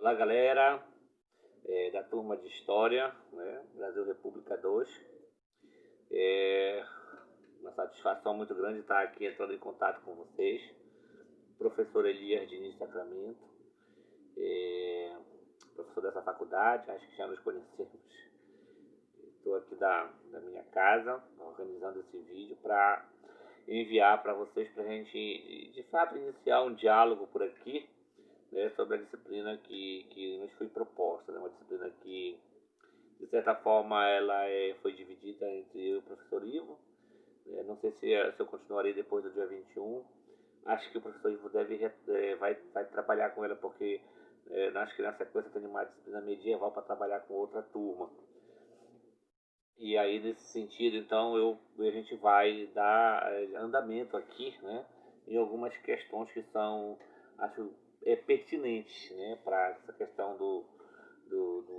Olá, galera, da turma de História, né? Brasil República 2. É uma satisfação muito grande estar aqui entrando em contato com vocês. Professor Elias Diniz Sacramento, professor dessa faculdade, acho que já nos conhecemos. Estou aqui da minha casa, organizando esse vídeo para enviar para vocês, para a gente, de fato, iniciar um diálogo por aqui, né, sobre a disciplina que nos foi proposta, né, uma disciplina que, de certa forma, ela foi dividida entre eu e o professor Ivo. Não sei se eu continuarei depois do dia 21. Acho que o professor Ivo vai trabalhar com ela, porque acho que na sequência tem uma disciplina medieval para trabalhar com outra turma. E aí, nesse sentido, então, a gente vai dar andamento aqui, né, em algumas questões que são, acho, pertinentes, né, para essa questão do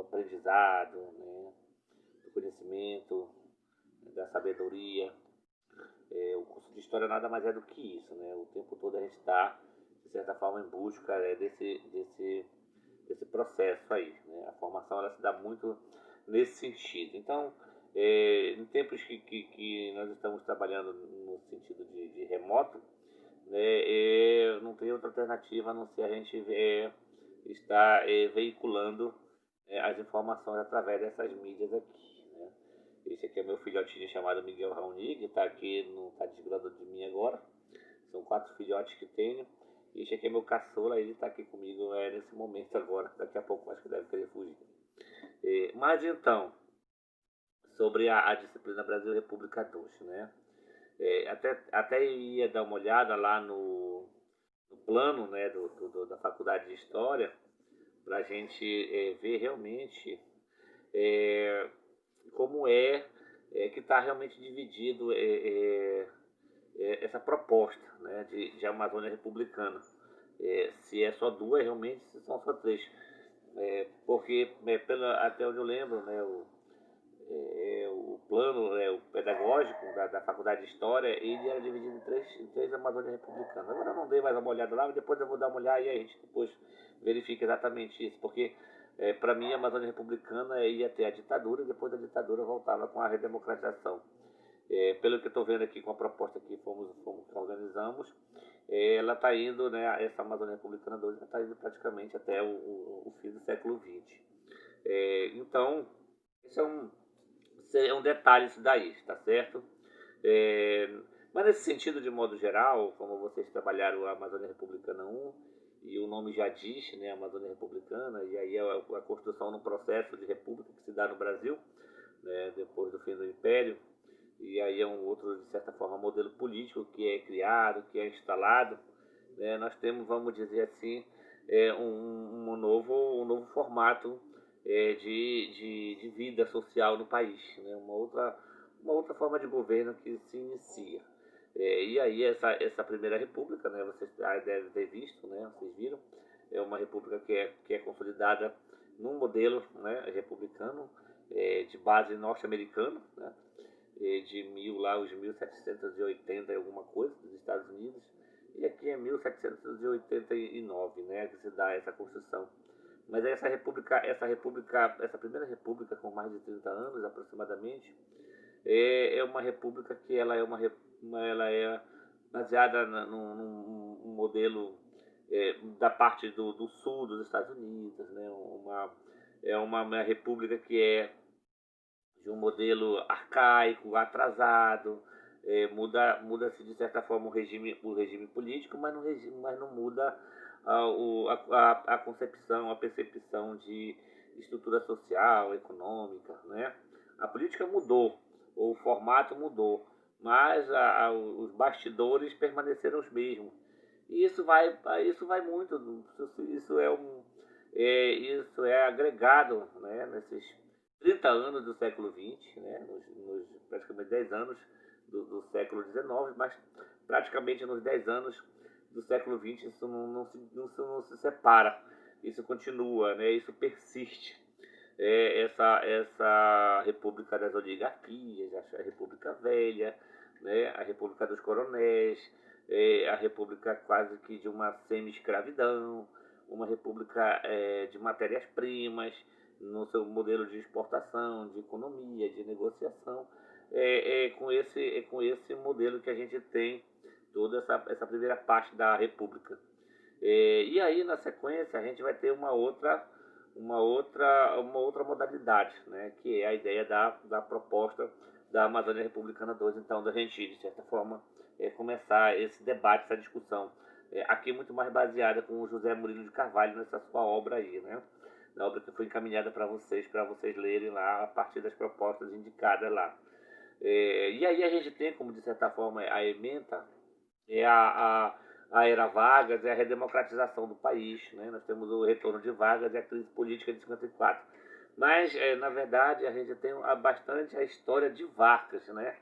aprendizado, né, do conhecimento, da sabedoria. O curso de História nada mais é do que isso, né? O tempo todo a gente está, de certa forma, em busca desse processo aí, né? A formação ela se dá muito nesse sentido. Então, em tempos que nós estamos trabalhando no sentido de remoto, né, não tem outra alternativa a não ser a gente estar veiculando as informações através dessas mídias aqui, né? Esse aqui é meu filhotinho chamado Miguel Raoni, que está aqui, não está desgrudando de mim agora. São 4 filhotes que tenho. E esse aqui é meu caçula, ele está aqui comigo nesse momento agora. Daqui a pouco acho que deve querer fugir. Mas então, sobre a disciplina Brasil República 2, né? Até ia dar uma olhada lá no plano, né, da Faculdade de História, para a gente ver realmente como que está realmente dividido essa proposta, né, de Amazônia Republicana. Se é só duas, realmente, se são só três. Porque, até onde eu lembro, né, o plano o pedagógico da Faculdade de História, ele era dividido em três Amazônias Republicanas. Agora eu não dei mais uma olhada lá, mas depois eu vou dar uma olhada e a gente depois verifica exatamente isso, porque para mim a Amazônia Republicana ia ter a ditadura e depois da ditadura voltava com a redemocratização. Pelo que eu estou vendo aqui com a proposta que que organizamos, ela está indo, né, essa Amazônia Republicana 2 está indo praticamente até o fim do século XX. Então, esse é um detalhe isso daí, tá certo? É, mas nesse sentido, de modo geral, como vocês trabalharam a Amazônia Republicana 1, e o nome já diz, né, Amazônia Republicana, e aí é a construção no processo de república que se dá no Brasil, né, depois do fim do Império, e aí é um outro, de certa forma, modelo político que é criado, que é instalado, né, nós temos, vamos dizer assim, um novo formato de vida social no país, né, uma outra forma de governo que se inicia. E aí essa primeira república, né, vocês devem ter visto, né, vocês viram, é uma república que é consolidada num modelo, né, republicano, de base norte-americana, né, os 1780 e alguma coisa, dos Estados Unidos, e aqui é 1789, né, que se dá essa construção. Mas essa primeira república com mais de 30 anos aproximadamente, é uma república que ela é baseada num modelo da parte do sul dos Estados Unidos, né, uma república que é de um modelo arcaico, atrasado, muda-se de certa forma o regime político, mas não muda a concepção, a percepção de estrutura social, econômica, né? A política mudou, o formato mudou, mas os bastidores permaneceram os mesmos. E isso vai muito, isso é agregado, né, nesses 30 anos do século XX, né, nos praticamente 10 anos do século XIX, mas praticamente nos 10 anos do século XX isso não se separa, isso continua, né, isso persiste. Essa República das Oligarquias, a República Velha, né, a República dos Coronéis, a República quase que de uma semi-escravidão, uma república de matérias-primas, no seu modelo de exportação, de economia, de negociação. Com esse modelo que a gente tem toda essa primeira parte da república. E aí, na sequência, a gente vai ter uma outra modalidade, né, que é a ideia da proposta da Amazônia Republicana 2, então, da gente, de certa forma, começar esse debate, essa discussão, aqui muito mais baseada com o José Murilo de Carvalho nessa sua obra aí, né, na obra que foi encaminhada para vocês lerem lá a partir das propostas indicadas lá. E aí a gente tem, como de certa forma, a ementa, a era Vargas, é a redemocratização do país, né? Nós temos o retorno de Vargas e a crise política de 54. Mas, na verdade, a gente tem bastante a história de Vargas, né?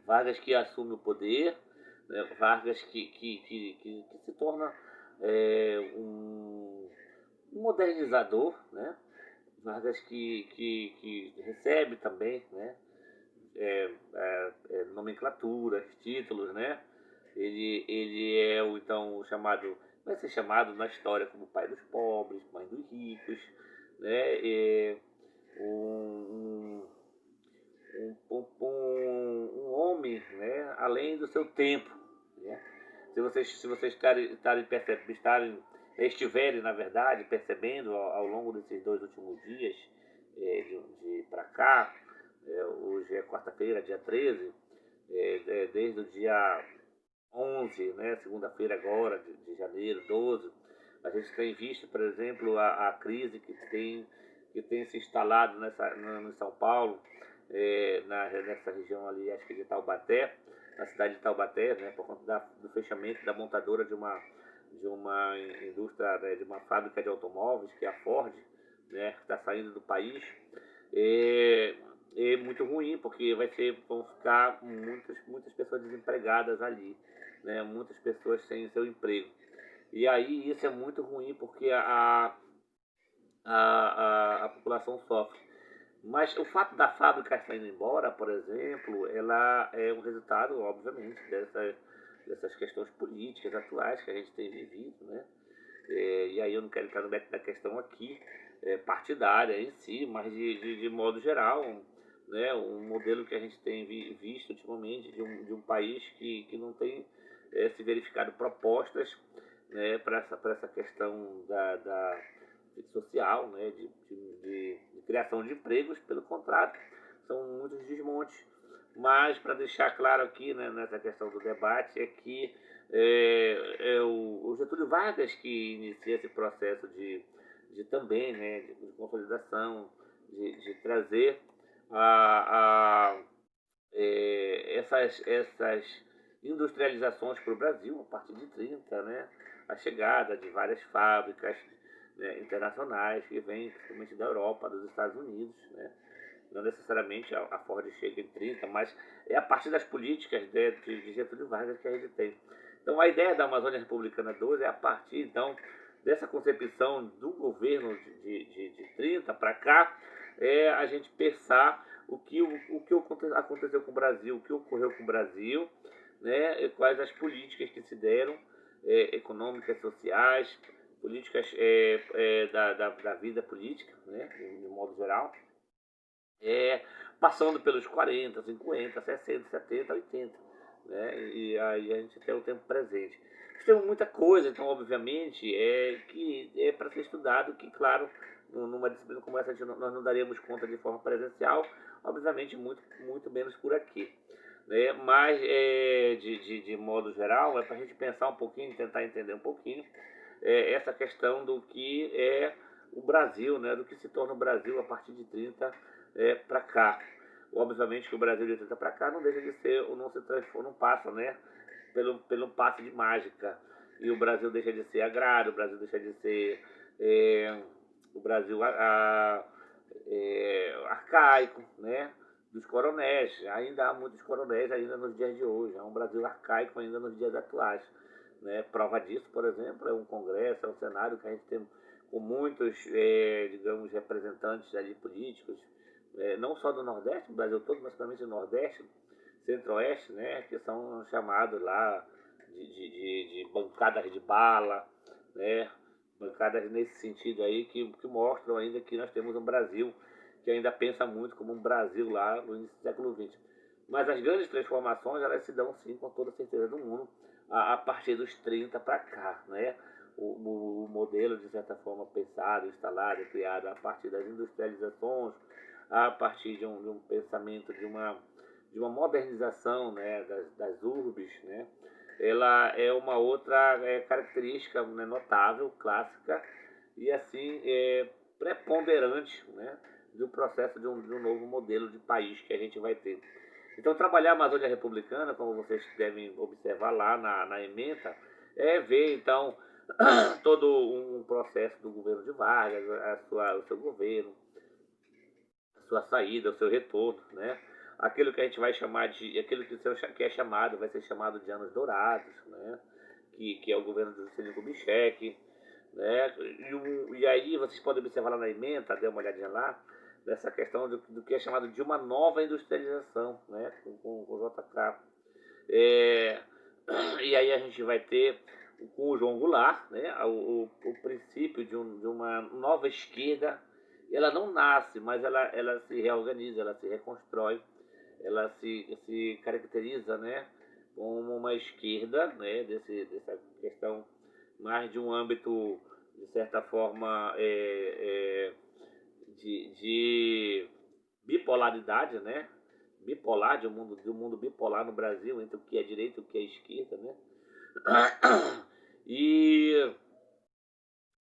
Vargas que assume o poder, né? Vargas que se torna um modernizador, né? Vargas que recebe também, né? Nomenclaturas, títulos, né? Ele é o então chamado, vai ser chamado na história como pai dos pobres, mãe dos ricos, né? Um, um homem, né? Além do seu tempo, né? Se vocês estiverem, na verdade, percebendo ao longo desses 2 últimos dias, de para cá, hoje é quarta-feira, dia 13, desde o dia 11, né, segunda-feira agora, de janeiro, 12, a gente tem visto, por exemplo, a crise que tem se instalado em São Paulo, nessa região ali, acho que de Taubaté, na cidade de Taubaté, né, por conta do fechamento da montadora de uma indústria, né, de uma fábrica de automóveis, que é a Ford, né, que está saindo do país. É muito ruim, porque vão ficar muitas pessoas desempregadas ali, né? Muitas pessoas sem seu emprego. E aí isso é muito ruim, porque a população sofre. Mas o fato da fábrica estar indo embora, por exemplo, ela é um resultado, obviamente, dessas questões políticas atuais que a gente tem vivido, né? E aí eu não quero entrar no mérito da questão aqui, partidária em si, mas de modo geral, né, um modelo que a gente tem visto ultimamente de um país que não tem se verificado propostas, né, para essa questão da social, né, de criação de empregos. Pelo contrário, são muitos desmontes. Mas, para deixar claro aqui, né, nessa questão do debate, é que o Getúlio Vargas que inicia esse processo de também, né, de consolidação, de trazer essas industrializações para o Brasil a partir de 30, né, a chegada de várias fábricas, né, internacionais que vêm principalmente da Europa, dos Estados Unidos, né. Não necessariamente a Ford chega em 30, mas é a partir das políticas de Getúlio Vargas que a gente tem. Então a ideia da Amazônia Republicana 12 é a partir, então, dessa concepção do governo de 30 para cá, a gente pensar o que aconteceu com o Brasil, o que ocorreu com o Brasil, né, e quais as políticas que se deram, econômicas, sociais, políticas da vida política, né, de modo geral, passando pelos 40, 50, 60, 70, 80. Né? E aí a gente tem o tempo presente. Nós temos muita coisa, então, obviamente, que é para ser estudado, que, claro, numa disciplina como essa, nós não daríamos conta de forma presencial, obviamente, muito menos por aqui. Né? Mas, de modo geral, é para a gente pensar um pouquinho, tentar entender um pouquinho essa questão do que é o Brasil, né? Do que se torna o Brasil a partir de 30 para cá. Obviamente que o Brasil de 30 para cá não deixa de ser, ou não se transforma, não passa, né, pelo passe de mágica. E o Brasil deixa de ser agrário, o Brasil deixa de ser o Brasil arcaico, né, dos coronéis. Ainda há muitos coronéis ainda nos dias de hoje. É um Brasil arcaico ainda nos dias atuais. Né? Prova disso, por exemplo, é um congresso, é um cenário que a gente tem com muitos, digamos, representantes ali políticos, não só do Nordeste, do Brasil todo, mas também do Nordeste, Centro-Oeste, né, que são chamados lá de bancadas de bala, né, colocadas nesse sentido aí, que mostram ainda que nós temos um Brasil que ainda pensa muito como um Brasil lá no início do século XX. Mas as grandes transformações, elas se dão sim, com toda certeza do mundo, a partir dos 30 para cá, né? O modelo, de certa forma, pensado, instalado, criado a partir das industrializações, a partir de um pensamento, de uma modernização, né, das urbes, né? Ela é uma outra característica, né, notável, clássica, e assim preponderante, né, do processo de um novo modelo de país que a gente vai ter. Então, trabalhar a Amazônia Republicana, como vocês devem observar lá na ementa, é ver, então, todo um processo do governo de Vargas, o seu governo, a sua saída, o seu retorno, né? Aquilo que a gente vai chamar de, aquilo que é chamado, vai ser chamado de anos dourados, né? Que é o governo do Juscelino Kubitschek, né? E aí vocês podem observar lá na ementa, dê uma olhadinha lá, dessa questão do que é chamado de uma nova industrialização, né? Com o JK. É, e aí a gente vai ter com o João Goulart, né? O princípio de uma nova esquerda. Ela não nasce, mas ela se reorganiza, ela se reconstrói, ela se caracteriza, né, como uma esquerda, né, dessa questão mais de um âmbito, de certa forma, de bipolaridade, né, bipolar, de um mundo bipolar no Brasil, entre o que é direita e o que é esquerda, né, e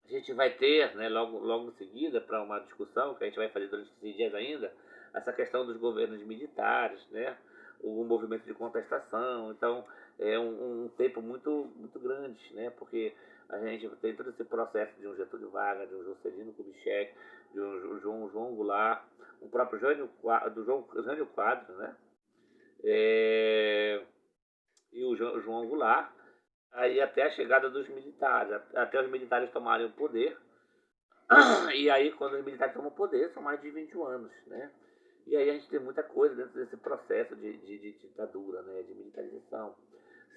a gente vai ter, né, logo em seguida, para uma discussão que a gente vai fazer durante esses dias ainda, essa questão dos governos militares, né, o movimento de contestação. Então, é um tempo muito grande, né, porque a gente tem todo esse processo de um Getúlio Vargas, de um Juscelino Kubitschek, de um João Goulart, o próprio Jânio Quadros, né, é, e o João Goulart, aí até a chegada dos militares, até os militares tomarem o poder. E aí, quando os militares tomam o poder, são mais de 21 anos, né? E aí a gente tem muita coisa dentro desse processo de ditadura, né? De militarização.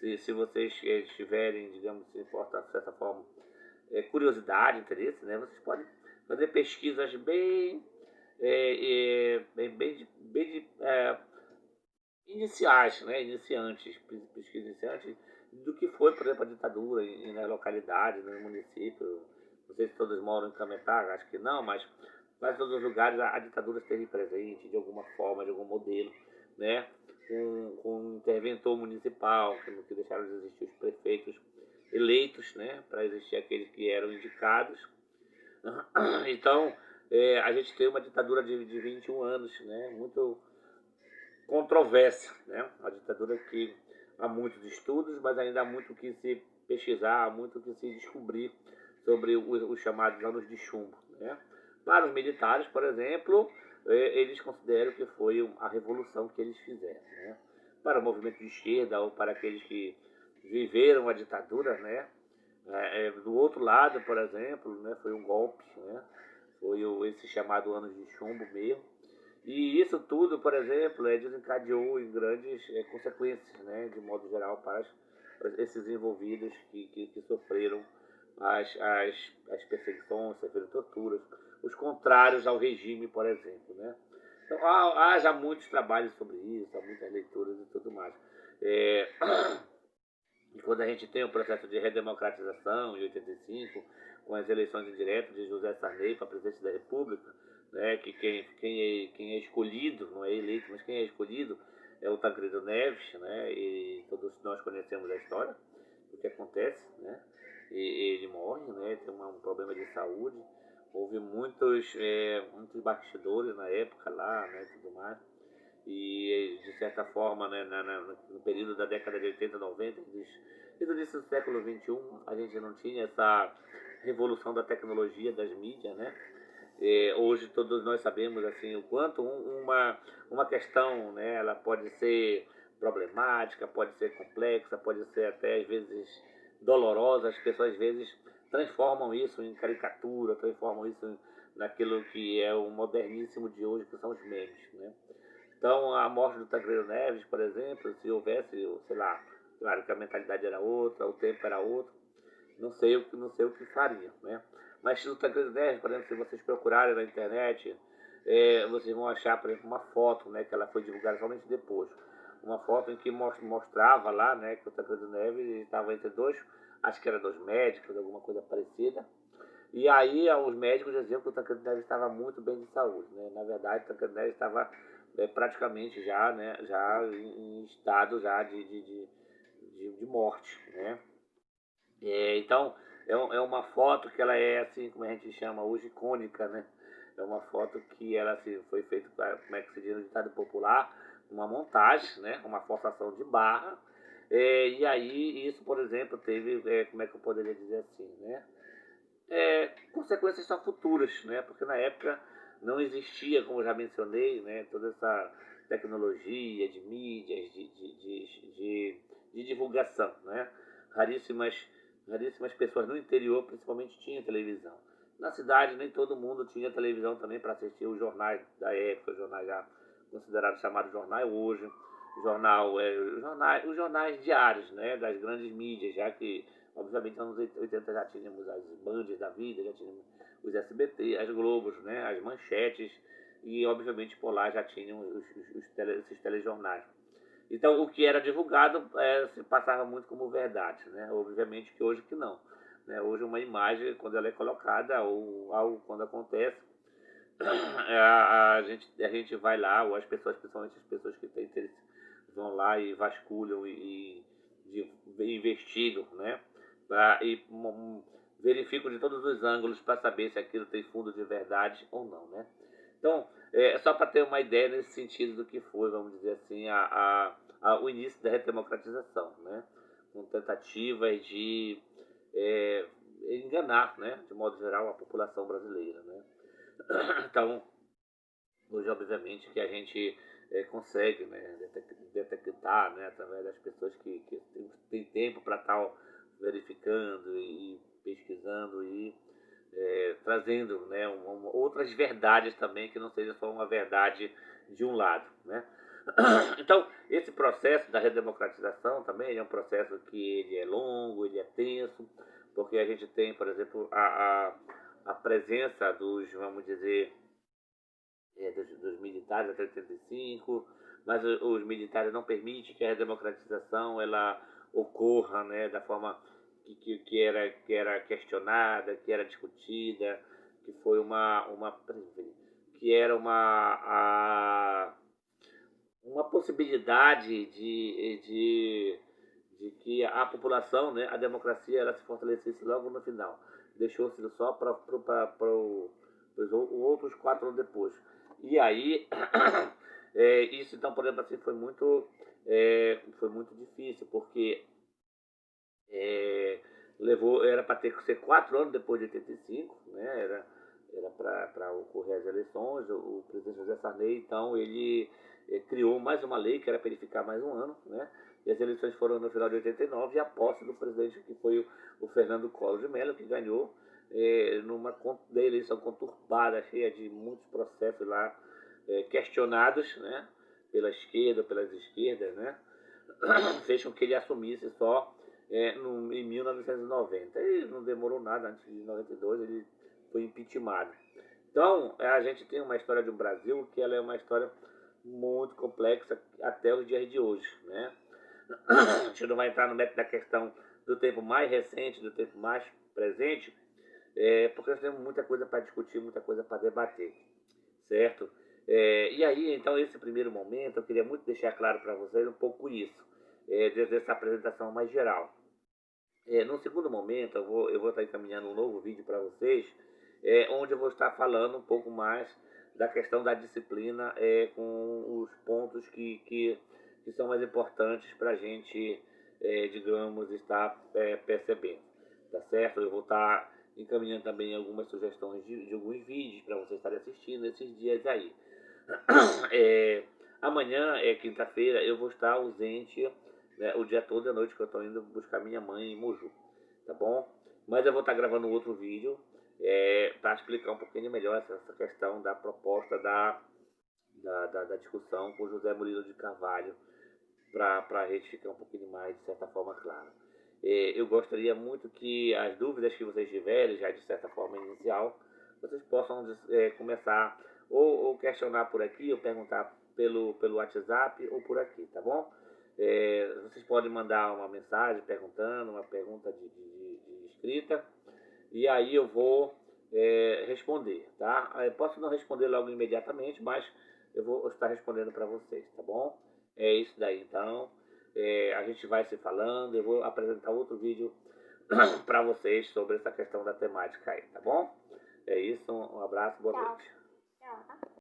Se vocês tiverem, digamos, se importa, de certa forma, curiosidade, interesse, né? Vocês podem fazer pesquisas bem iniciais, né? Iniciantes, pesquisas iniciantes, do que foi, por exemplo, a ditadura na localidade, no município. Não sei se todos moram em Cametá, acho que não, mas quase todos os lugares a ditadura esteve presente de alguma forma, de algum modelo, né? Com um interventor municipal, que deixaram de existir os prefeitos eleitos, né? Para existir aqueles que eram indicados. Então, a gente tem uma ditadura de 21 anos, né? Muito controversa, né? Uma ditadura que há muitos estudos, mas ainda há muito que se pesquisar, há muito que se descobrir sobre os chamados anos de chumbo, né? Para os militares, por exemplo, eles consideram que foi a revolução que eles fizeram, né? Para o movimento de esquerda ou para aqueles que viveram a ditadura, né? Do outro lado, por exemplo, né, foi um golpe, né? Foi esse chamado anos de chumbo mesmo. E isso tudo, por exemplo, desencadeou em grandes consequências, né, de modo geral, para esses envolvidos que sofreram as perseguições, sofreram torturas, os contrários ao regime, por exemplo. Né? Então, há já muitos trabalhos sobre isso, há muitas leituras e tudo mais. E quando a gente tem o processo de redemocratização em 85, com as eleições indiretas de José Sarney para presidente da República, né, que quem é escolhido, não é eleito, mas quem é escolhido é o Tancredo Neves, né, e todos nós conhecemos a história do que acontece, né, e ele morre, né, tem um problema de saúde, houve muitos bastidores na época lá, né, tudo mais, e de certa forma, né, no período da década de 80, 90, e do início do século XXI, a gente não tinha essa revolução da tecnologia, das mídias, né? Hoje todos nós sabemos assim o quanto uma questão, né, ela pode ser problemática, pode ser complexa, pode ser até às vezes dolorosa. As pessoas às vezes transformam isso em caricatura, transformam isso naquilo que é o moderníssimo de hoje, que são os memes, né? Então, a morte do Tancredo Neves, por exemplo, se houvesse, sei lá, claro que a mentalidade era outra, o tempo era outro, não sei o que faria, né? Mas o Tancredo Neves, por exemplo, se vocês procurarem na internet, vocês vão achar, por exemplo, uma foto, né, que ela foi divulgada somente depois. Uma foto em que mostrava lá, né, que o Tancredo Neves estava entre dois, acho que era dois médicos, alguma coisa parecida. E aí os médicos diziam que o Tancredo Neves estava muito bem de saúde, né? Na verdade, o Tancredo Neves estava praticamente já, né, já em estado já de morte, né? Então, é uma foto que ela é assim, como a gente chama hoje, icônica, né? É uma foto que ela assim, foi feita, como é que se diz no ditado popular, uma montagem, né? Uma forçação de barra. E aí, isso, por exemplo, teve, como é que eu poderia dizer assim, né? Consequências só futuras, né? Porque na época não existia, como já mencionei, né? Toda essa tecnologia de mídias, de divulgação, né? Raríssimas, raríssimas pessoas no interior, principalmente, tinham televisão. Na cidade, nem todo mundo tinha televisão também para assistir os jornais da época, os jornais já considerados chamados jornais hoje, os jornais diários, né? Das grandes mídias, já que obviamente, nos anos 80 já tínhamos as bandas da vida, já tínhamos os SBT, as Globos, né, as manchetes, e obviamente por lá já tinham esses telejornais. Então, o que era divulgado se passava muito como verdade, né? Obviamente que hoje que não. Né? Hoje uma imagem, quando ela é colocada, ou algo quando acontece, a gente vai lá, ou as pessoas, principalmente as pessoas que têm interesse, vão lá e vasculham e investigam, né? Verificam de todos os ângulos para saber se aquilo tem fundo de verdade ou não, né? Então, só para ter uma ideia nesse sentido do que foi, vamos dizer assim, o início da redemocratização, né? Com tentativas de enganar, né? De modo geral, a população brasileira, né? Então, hoje, obviamente, que a gente consegue, né, detectar, né, através das pessoas que têm tempo para estar verificando e pesquisando e trazendo, né, outras verdades também, que não seja só uma verdade de um lado, né? Então, esse processo da redemocratização também é um processo que ele é longo, ele é tenso, porque a gente tem, por exemplo, a presença dos, vamos dizer, dos militares até 85, mas os militares não permitem que a redemocratização ela ocorra, né, da forma que era questionada, que era discutida, que foi que era uma possibilidade de que a população, né, a democracia, ela se fortalecesse logo no final. Deixou-se só para os outros 4 anos depois. E aí, isso então, por exemplo, assim, foi muito difícil, porque é, era para ter que ser 4 anos depois de 85, né? Era para ocorrer as eleições. O presidente José Sarney, então, ele criou mais uma lei que era para ele ficar mais um ano, né? E as eleições foram no final de 89 e a posse do presidente, que foi o Fernando Collor de Mello, que ganhou numa eleição conturbada, cheia de muitos processos lá questionados, né? Pela esquerda, pelas esquerdas, né? Fez com que ele assumisse só em 1990. E não demorou nada, antes de 92 ele foi impeachmentado. Então, a gente tem uma história do Brasil que ela é uma história muito complexa até os dias de hoje, né? A gente não vai entrar no mérito da questão do tempo mais recente, do tempo mais presente, porque nós temos muita coisa para discutir, muita coisa para debater, certo? E aí, então, esse primeiro momento, eu queria muito deixar claro para vocês um pouco isso, desde essa apresentação mais geral. No segundo momento, eu vou estar encaminhando um novo vídeo para vocês, onde eu vou estar falando um pouco mais da questão da disciplina, com os pontos que são mais importantes para a gente, digamos, estar percebendo. Tá certo? Eu vou estar encaminhando também algumas sugestões de alguns vídeos para vocês estarem assistindo esses dias aí. Amanhã, quinta-feira, eu vou estar ausente, né, o dia todo, à noite, que eu estou indo buscar minha mãe em Moju, tá bom? Mas eu vou estar gravando um outro vídeo para explicar um pouquinho melhor essa questão da proposta da discussão com José Murilo de Carvalho, para a gente ficar um pouquinho mais, de certa forma, claro. Eu gostaria muito que as dúvidas que vocês tiverem, já de certa forma inicial, vocês possam começar ou questionar por aqui, ou perguntar pelo WhatsApp ou por aqui, tá bom? Vocês podem mandar uma mensagem perguntando, uma pergunta de escrita, e aí eu vou responder, tá? Posso não responder logo imediatamente, mas eu vou estar respondendo para vocês, tá bom? É isso daí, então. A gente vai se falando, eu vou apresentar outro vídeo para vocês sobre essa questão da temática aí, tá bom? É isso, um abraço, boa Tchau. noite.